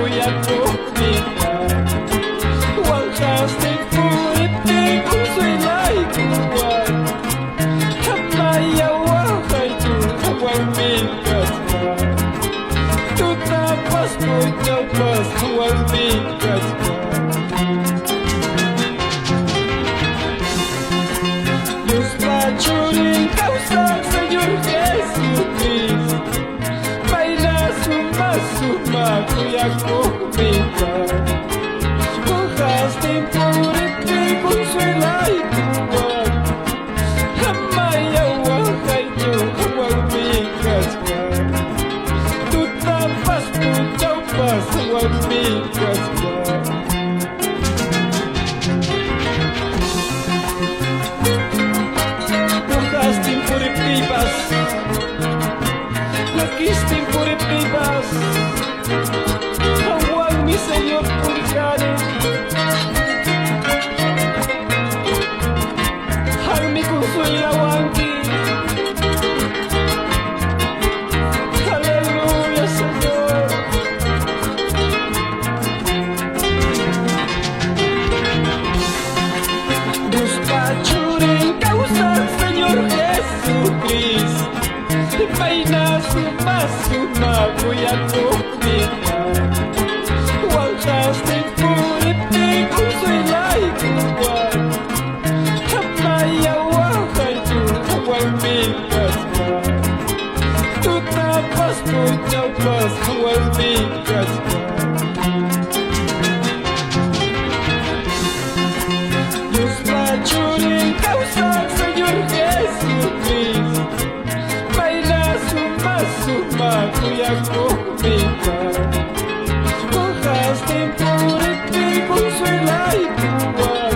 kuya kumita Wangkasting puritik kung suilay kuwan Hamayawa kayo kawang mikas ka Tutapas po nyapas kawang mikas ka Diyos pacuring kausak Señor Jesucristo May nasuma-suma kuya kumita Wangkasting puritik kung suilay kuwan Hamayawa kayo kawang mikas ka Tutapas po nyapas kawang mikas ka Wangkasting puritik Nagkisting puritik Hawang mi sa'yo purikanin Harmi kung suilawang ki Hallelujah Señor Diyos pacuring kausak Señor Jesucristo May nasuma-suma kuya kumita Wangkasting puritik kung suilay kuwan Hamayawa kayo kawang mikas ka Tutapas po nyapas kawang mikas ka Diyos pacuring kausak Señor Jesucristo May nasuma-suma kuya kumita Wangkasting puritik kung suilay kuwan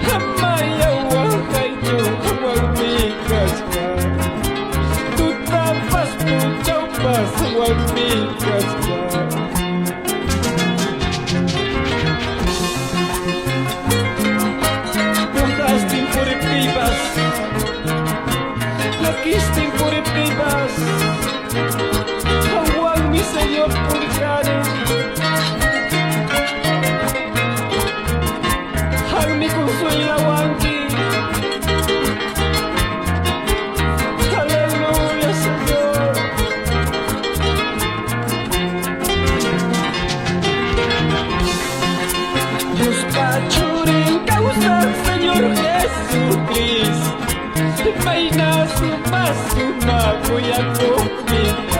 Hamayawa kayo kawang mikas ka Tutapas po nyapas kawang mikas ka Wangkasting puritik Nagkisting puritik Hawang mi sa'yo purikanin Harmi kung suilawang ki Hallelujah Señor Diyos pacuring kausak Señor Jesucristo May nasuma-suma kuya kumita